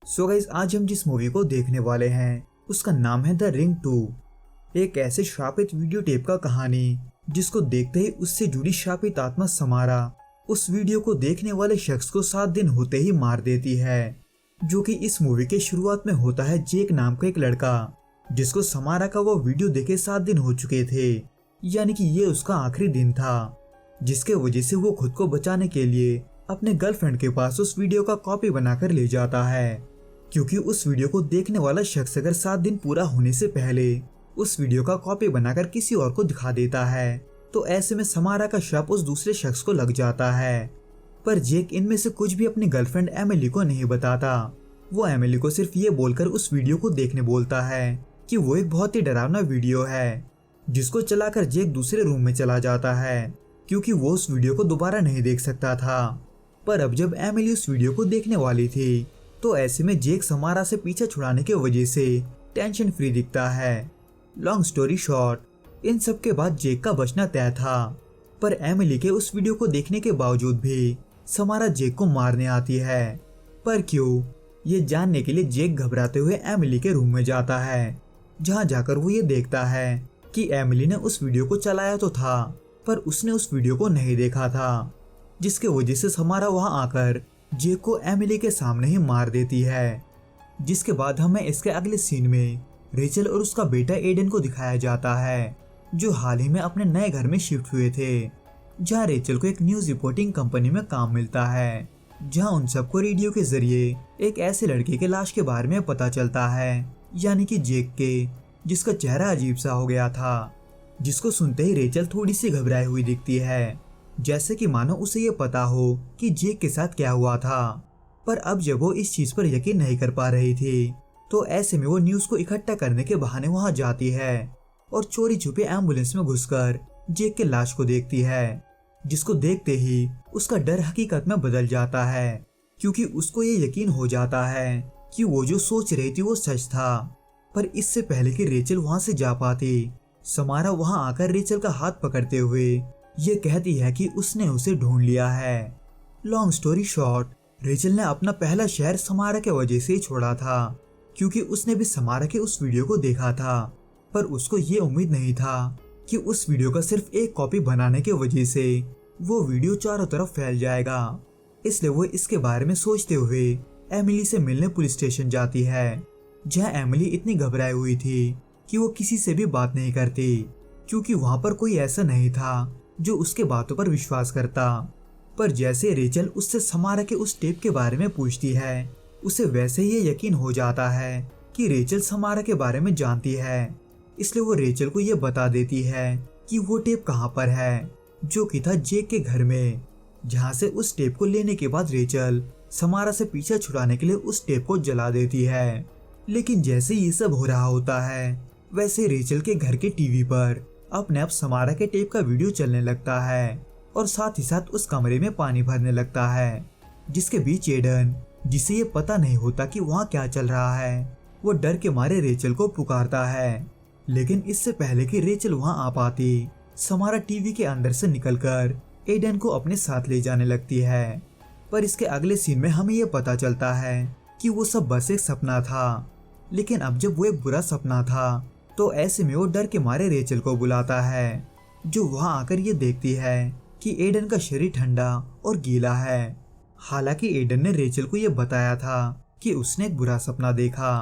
So guys, आज हम जिस मूवी को देखने वाले हैं उसका नाम है द रिंग 2। एक ऐसे श्रापित वीडियो टेप का कहानी जिसको देखते ही उससे जुड़ी श्रापित आत्मा समारा उस वीडियो को देखने वाले शख्स को 7 दिन होते ही मार देती है। जो कि इस मूवी के शुरुआत में होता है जेक नाम का एक लड़का जिसको समारा का वो वीडियो देखे 7 दिन हो चुके थे, यानी कि ये उसका आखिरी दिन था, जिसके वजह से वो खुद को बचाने के लिए अपने गर्लफ्रेंड के पास उस वीडियो का कॉपी बनाकर ले जाता है। क्योंकि उस वीडियो को देखने वाला शख्स अगर 7 दिन पूरा होने से पहले उस वीडियो का कॉपी बनाकर किसी और को दिखा देता है तो ऐसे में समारा का श्राप उस दूसरे शख्स को लग जाता है। पर जेक इनमें से कुछ भी अपनी गर्लफ्रेंड एमिली को नहीं बताता। वो एमिली को सिर्फ ये बोलकर उस वीडियो को देखने बोलता है कि वो एक बहुत ही डरावना वीडियो है, जिसको चलाकर जेक दूसरे रूम में चला जाता है क्योंकि वो उस वीडियो को दोबारा नहीं देख सकता था। पर अब जब एमिली उस वीडियो को देखने वाली थी तो ऐसे में जेक समारा से पीछा छुड़ाने की वजह से टेंशन फ्री दिखता है। लॉन्ग स्टोरी शॉर्ट, इन सब के बाद जेक का बचना तय था। पर एमिली के उस वीडियो को देखने के बावजूद भी समारा जेक को मारने आती है। पर क्यों, ये जानने के लिए जेक घबराते हुए एमिली के रूम में जाता है, जहां जाकर वो ये देखता है कि एमिली ने उस वीडियो को चलाया तो था पर उसने उस वीडियो को नहीं देखा था, जिसके वजह से समारा वहां आकर जेक को एमिली के सामने ही मार देती है। जिसके बाद हमें इसके अगले सीन में रेचल और उसका बेटा एडन को दिखाया जाता है, जो हाल ही में अपने नए घर में शिफ्ट हुए थे, जहां रेचल को एक न्यूज रिपोर्टिंग कंपनी में काम मिलता है, जहां उन सबको रेडियो के जरिए एक ऐसे लड़के के लाश के बारे में पता चलता है, यानी कि जेक के, जिसका चेहरा अजीब सा हो गया था, जिसको सुनते ही रेचल थोड़ी सी घबराई हुई दिखती है, जैसे कि मानो उसे ये पता हो कि जेक के साथ क्या हुआ था। पर अब जब वो इस चीज पर यकीन नहीं कर पा रही थी तो ऐसे में वो न्यूज को इकट्ठा करने के बहाने वहां जाती है और चोरी छुपे एम्बुलेंस में घुसकर जेक के लाश को देखती है, जिसको देखते ही उसका डर हकीकत में बदल जाता है, क्योंकि उसको ये यकीन हो जाता है कि वो जो सोच रही थी वो सच था। पर इससे पहले कि रेचल वहां से जा पाती, समारा वहां आकर रेचल का हाथ पकड़ते हुए ये कहती है कि उसने उसे ढूंढ लिया है। लॉन्ग स्टोरी शॉर्ट, रेचल ने अपना पहला शहर समारा के वजह से ही छोड़ा था, क्योंकि उसने भी समारा के उस वीडियो को देखा था। पर उसको ये उम्मीद नहीं था कि उस वीडियो का सिर्फ एक कॉपी बनाने के वजह से वो वीडियो चारों तरफ फैल जाएगा। इसलिए वो इसके बारे में सोचते हुए एमिली से मिलने पुलिस स्टेशन जाती है, जहाँ एमिली इतनी घबराई हुई थी कि वो किसी से भी बात नहीं करती, क्योंकि वहां पर कोई ऐसा नहीं था जो उसके बातों पर विश्वास करता। पर जैसे रेचल उससे समारा के उस टेप के बारे में पूछती है, उसे वैसे ही ये यकीन हो जाता है कि रेचल समारा के बारे में जानती है। इसलिए वो रेचल को ये बता देती है कि वो टेप कहाँ पर है, जो कि था जेक के घर में, जहाँ से उस टेप को लेने के बाद रेचल समारा से पीछा छुड़ाने के लिए उस टेप को जला देती है। लेकिन जैसे ये सब हो रहा होता है वैसे रेचल के घर के टीवी पर अपने आप समारा के टेप का वीडियो चलने लगता है और साथ ही साथ उस कमरे में पानी भरने लगता है, जिसके बीच एडन, जिसे ये पता नहीं होता कि वहाँ क्या चल रहा है, वो डर के मारे रेचल को पुकारता है। लेकिन इससे पहले कि रेचल वहाँ आ पाती, समारा टीवी के अंदर से निकलकर एडन को अपने साथ ले जाने लगती है। पर इसके अगले सीन में हमें ये पता चलता है कि वो सब बस एक सपना था। लेकिन अब जब वो एक बुरा सपना था तो ऐसे में वो डर के मारे रेचल को बुलाता है, जो वहां आकर ये देखती है कि एडन का शरीर ठंडा और गीला है। हालांकि एडन ने रेचल को ये बताया था कि उसने एक बुरा सपना देखा,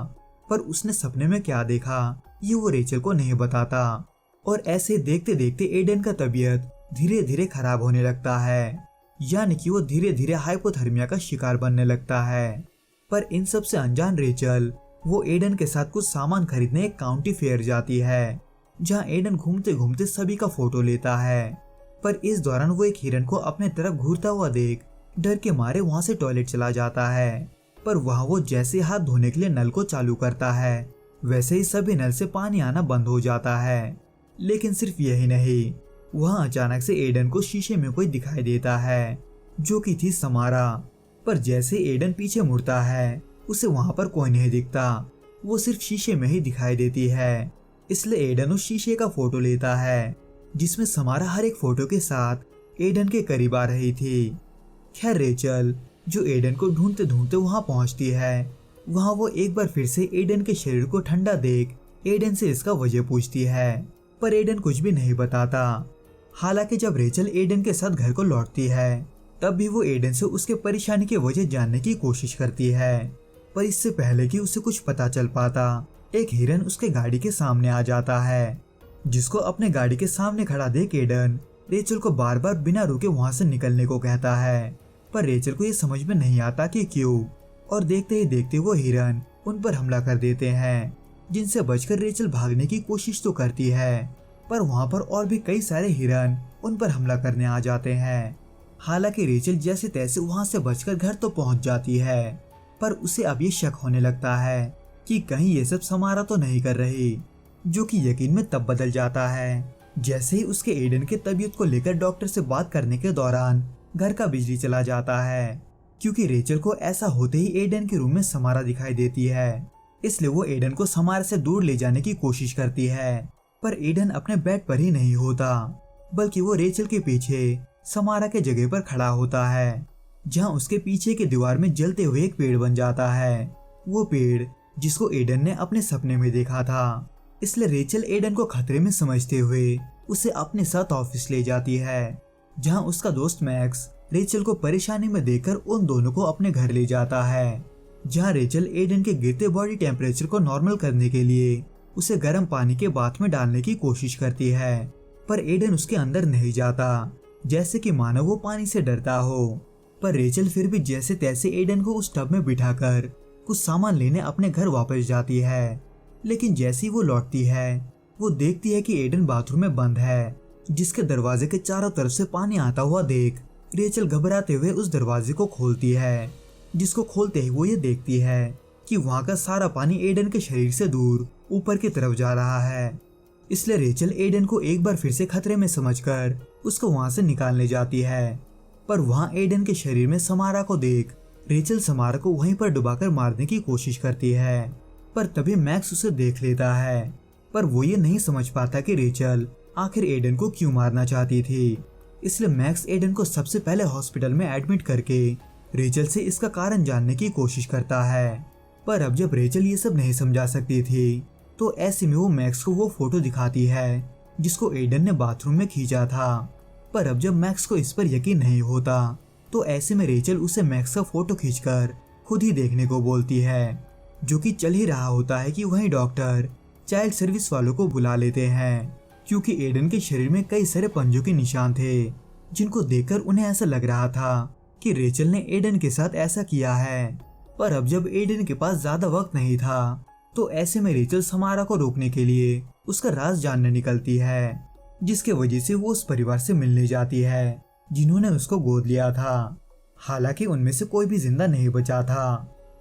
पर उसने सपने में क्या देखा ये वो रेचल को नहीं बताता। और ऐसे देखते देखते एडन का तबीयत धीरे धीरे खराब होने लगता है, यानी कि वो धीरे धीरे हाइपोथर्मिया का शिकार बनने लगता है। पर इन सब से अनजान रेचल वो एडन के साथ कुछ सामान खरीदने एक काउंटी फेयर जाती है, जहां एडन घूमते घूमते सभी का फोटो लेता है। पर इस दौरान वो एक हिरन को अपने तरफ घूरता हुआ देख डर के मारे वहां से टॉयलेट चला जाता है। पर वहां वो जैसे हाथ धोने के लिए नल को चालू करता है वैसे ही सभी नल से पानी आना बंद हो जाता है। लेकिन सिर्फ यही नहीं, वहां अचानक से एडन को शीशे में कोई दिखाई देता है, जो कि थी समारा। पर जैसे एडन पीछे मुड़ता है उसे वहां पर कोई नहीं दिखता, वो सिर्फ शीशे में ही दिखाई देती है। इसलिए एडन उस शीशे का फोटो लेता है, जिसमें समारा हर एक फोटो के साथ एडन के करीब आ रही थी। खैर रेचल, जो एडन को ढूंढते ढूंढते वहां पहुंचती है, वहाँ वो एक बार फिर से एडन के शरीर को ठंडा देख एडन से इसका वजह पूछती है, पर एडन कुछ भी नहीं बताता। हालांकि जब रेचल एडन के साथ घर को लौटती है, तब भी वो एडन से उसके परेशानी की वजह जानने की कोशिश करती है। पर इससे पहले कि उसे कुछ पता चल पाता, एक हिरन उसके गाड़ी के सामने आ जाता है, जिसको अपने गाड़ी के सामने खड़ा देख एडन रेचल को बार बार बिना रुके वहां से निकलने को कहता है। पर रेचल को ये समझ में नहीं आता कि क्यों, और देखते ही देखते वो हिरन उन पर हमला कर देते हैं, जिनसे बचकर रेचल भागने की कोशिश तो करती है, पर वहां पर और भी कई सारे हिरन उन पर हमला करने आ जाते हैं। हालांकि रेचल जैसे तैसे वहां से बचकर घर तो पहुंच जाती है, पर उसे अब ये शक होने लगता है कि कहीं ये सब समारा तो नहीं कर रही, जो कि यकीन में तब बदल जाता है जैसे ही उसके एडन के तबीयत को लेकर डॉक्टर से बात करने के दौरान घर का बिजली चला जाता है, क्योंकि रेचल को ऐसा होते ही एडन के रूम में समारा दिखाई देती है। इसलिए वो एडन को समारा से दूर ले जाने की कोशिश करती है, पर एडन अपने बेड पर ही नहीं होता, बल्कि वो रेचल के पीछे समारा के जगह पर खड़ा होता है, जहां उसके पीछे की दीवार में जलते हुए एक पेड़ बन जाता है। वो पेड़ जिसको एडन ने अपने सपने में देखा था। इसलिए रेचल एडन को खतरे में समझते हुए उसे अपने साथ ऑफिस ले जाती है, जहां उसका दोस्त मैक्स रेचल को परेशानी में देखकर उन दोनों को अपने घर ले जाता है, जहां रेचल एडन के गिरते बॉडी टेम्परेचर को नॉर्मल करने के लिए उसे गर्म पानी के बाथ में डालने की कोशिश करती है, पर एडन उसके अंदर नहीं जाता, जैसे कि मानो वो पानी से डरता हो। पर रेचल फिर भी जैसे तैसे एडन को उस टब में बिठाकर कुछ सामान लेने अपने घर वापस जाती है। लेकिन जैसे ही वो लौटती है, वो देखती है कि एडन बाथरूम में बंद है, जिसके दरवाजे के चारों तरफ से पानी आता हुआ देख रेचल घबराते हुए उस दरवाजे को खोलती है, जिसको खोलते ही वो ये देखती है कि वहाँ का सारा पानी एडन के शरीर से दूर ऊपर की तरफ जा रहा है। इसलिए रेचल एडन को एक बार फिर से खतरे में समझकर उसको वहाँ से निकालने जाती है, पर वहाँ एडन के शरीर में समारा को देख रेचल समारा को वहीं पर डुबाकर मारने की कोशिश करती है। पर तभी मैक्स उसे देख लेता है, पर वो ये नहीं समझ पाता कि रेचल आखिर एडन को क्यों मारना चाहती थी। इसलिए मैक्स एडन को सबसे पहले हॉस्पिटल में एडमिट करके रेचल से इसका कारण जानने की कोशिश करता है। पर अब जब रेचल ये सब नहीं समझा सकती थी, तो ऐसे में वो मैक्स को वो फोटो दिखाती है जिसको एडन ने बाथरूम में खींचा था। पर अब जब मैक्स को इस पर यकीन नहीं होता, तो ऐसे में रेचल उसे मैक्स का फोटो खींचकर खुद ही देखने को बोलती है, जो कि चल ही रहा होता है कि वहीं डॉक्टर चाइल्ड सर्विस वालों को बुला लेते हैं, क्योंकि एडन के शरीर में कई सारे पंजों के निशान थे, जिनको देखकर उन्हें ऐसा लग रहा था कि रेचल ने एडन के साथ ऐसा किया है। पर अब जब एडन के पास ज्यादा वक्त नहीं था, तो ऐसे में रेचल समारा को रोकने के लिए उसका राज जानने निकलती है, जिसके वजह से वो उस परिवार से मिलने जाती है जिन्होंने उसको गोद लिया था। हालांकि उनमें से कोई भी जिंदा नहीं बचा था,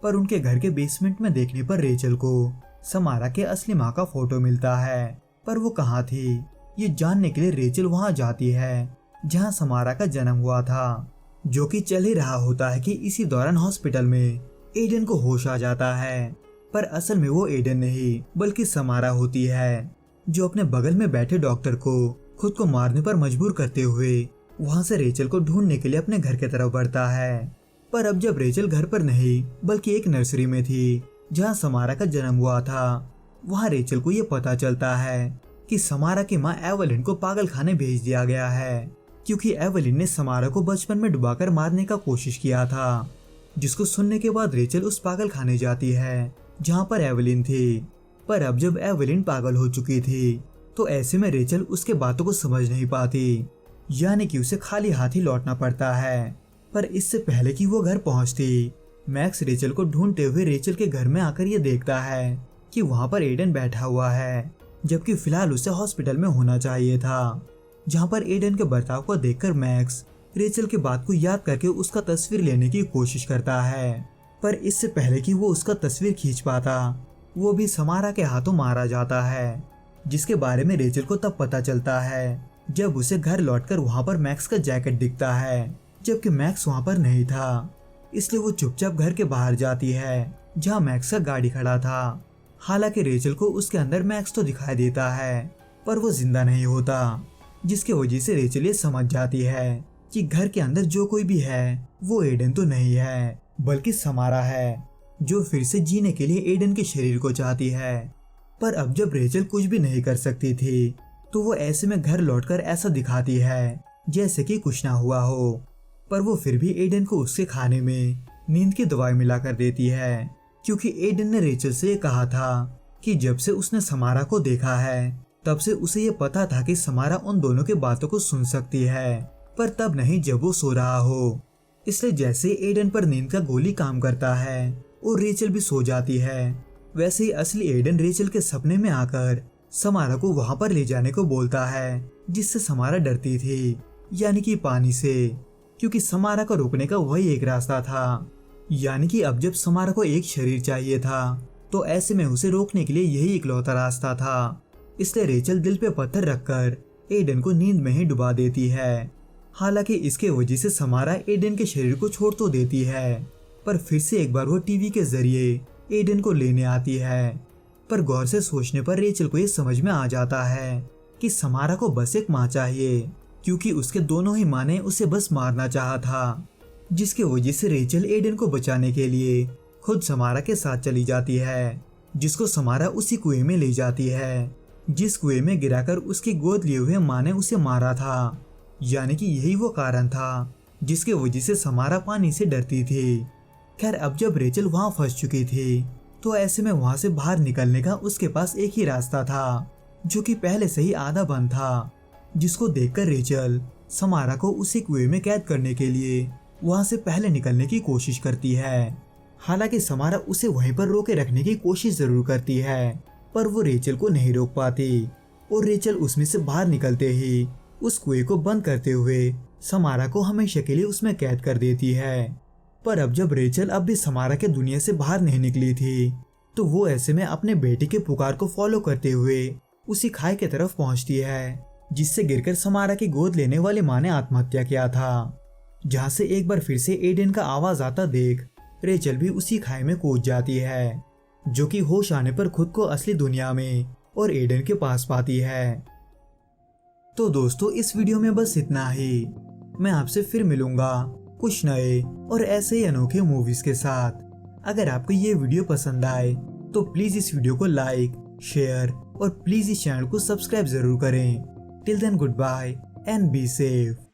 पर उनके घर के बेसमेंट में देखने पर रेचल को समारा के असली माँ का फोटो मिलता है। पर वो कहाँ थी, ये जानने के लिए रेचल वहाँ जाती है जहाँ समारा का जन्म हुआ था, जो कि चल ही रहा होता है कि इसी दौरान हॉस्पिटल में एडन को होश आ जाता है। पर असल में वो एडन नहीं बल्कि समारा होती है, जो अपने बगल में बैठे डॉक्टर को खुद को मारने पर मजबूर करते हुए वहां से रेचल को ढूंढने के लिए अपने घर की तरफ बढ़ता है। पर अब जब रेचल घर पर नहीं बल्कि एक नर्सरी में थी जहां समारा का जन्म हुआ था, वहां रेचल को ये पता चलता है कि समारा की माँ एवलिन को पागल खाने भेज दिया गया है, क्योंकि एवलिन ने समारा को बचपन में डुबाकर मारने का कोशिश किया था। जिसको सुनने के बाद रेचल उस पागल खाने जाती है जहाँ पर एवलिन थी। पर अब जब एवलिन पागल हो चुकी थी, तो ऐसे में रेचल उसके बातों को समझ नहीं पाती, यानी कि उसे खाली हाथ ही लौटना पड़ता है। पर इससे पहले कि वो घर पहुंचती, मैक्स रेचल को ढूंढते हुए रेचल के घर में आकर ये देखता है कि वहां पर एडन बैठा हुआ है, जबकि फिलहाल उसे हॉस्पिटल में होना चाहिए था। जहां पर एडन के बर्ताव को देखकर मैक्स रेचल के बात को याद करके उसका तस्वीर लेने की कोशिश करता है। पर इससे पहले कि वो उसका तस्वीर खींच पाता, वो भी समारा के हाथों मारा जाता है, जिसके बारे में रेचल को तब पता चलता है जब उसे घर लौटकर वहां पर मैक्स का जैकेट दिखता है, जबकि मैक्स वहां पर नहीं था। इसलिए वो चुपचाप घर के बाहर जाती है जहां मैक्स का गाड़ी खड़ा था। हालांकि रेचल को उसके अंदर मैक्स तो दिखाई देता है, पर वो जिंदा नहीं होता, जिसकी वजह से रेचल ये समझ जाती है कि घर के अंदर जो कोई भी है वो एडन तो नहीं है बल्कि समारा है। जो फिर से जीने के लिए एडन के शरीर को चाहती है। पर अब जब रेचल कुछ भी नहीं कर सकती थी तो वो ऐसे में घर लौटकर ऐसा दिखाती है जैसे कि कुछ ना हुआ हो। पर वो फिर भी एडन को उसके खाने में नींद की दवाई मिलाकर देती है, क्योंकि एडन ने रेचल से कहा था कि जब से उसने समारा को देखा है तब से उसे ये पता था कि समारा उन दोनों की बातों को सुन सकती है, पर तब नहीं जब वो सो रहा हो। इसलिए जैसे एडन पर नींद का गोली काम करता है और रेचल भी सो जाती है, वैसे ही असली एडन रेचल के सपने में आकर समारा को वहां पर ले जाने को बोलता है जिससे समारा डरती थी, यानी कि पानी से, क्योंकि समारा को रोकने का वही एक रास्ता था। यानी कि अब जब समारा को एक शरीर चाहिए था तो ऐसे में उसे रोकने के लिए यही इकलौता रास्ता था। इसलिए रेचल दिल पे पत्थर रखकर एडन को नींद में ही डुबा देती है। हालांकि इसके वजह से समारा एडन के शरीर को छोड़ तो देती है, पर फिर से एक बार वो टीवी के जरिए एडन को लेने आती है। पर गौर से सोचने पर रेचल को ये समझ में आ जाता है कि समारा को बस एक माँ चाहिए, क्योंकि उसके दोनों ही माँ ने उसे बस मारना चाहा था, जिसकी वजह से रेचल एडन को बचाने के लिए खुद समारा के साथ चली जाती है, जिसको समारा उसी कुएं में ले जाती है जिस कुएं में गिराकर उसकी गोद लिए हुए माँ ने उसे मारा था। यानी कि यही वो कारण था जिसकी वजह से समारा पानी से डरती थी। खैर अब जब रेचल वहां फंस चुकी थी तो ऐसे में वहां से बाहर निकलने का उसके पास एक ही रास्ता था, जो कि पहले से ही आधा बंद था, जिसको देखकर रेचल समारा को उसी कुएं में कैद करने के लिए वहां से पहले निकलने की कोशिश करती है। हालांकि समारा उसे वहीं पर रोके रखने की कोशिश जरूर करती है, पर वो रेचल को नहीं रोक पाती और रेचल उसमें से बाहर निकलते ही उस कुएं को बंद करते हुए समारा को हमेशा के लिए उसमें कैद कर देती है। पर अब जब रेचल अब भी समारा के दुनिया से बाहर नहीं निकली थी तो वो ऐसे में अपने बेटे के पुकार को फॉलो करते हुए उसी खाई की तरफ पहुंचती है, जिससे गिरकर समारा की गोद लेने वाली माँ ने आत्महत्या किया था। जहाँ से एक बार फिर से एडन का आवाज आता देख रेचल भी उसी खाई में कूद जाती है, जो कि होश आने पर खुद को असली दुनिया में और एडन के पास पाती है। तो दोस्तों इस वीडियो में बस इतना ही। मैं आपसे फिर मिलूंगा कुछ नए और ऐसे ही अनोखे मूवीज के साथ। अगर आपको ये वीडियो पसंद आए तो प्लीज इस वीडियो को लाइक, शेयर और प्लीज इस चैनल को सब्सक्राइब जरूर करें। Till then goodbye and be safe.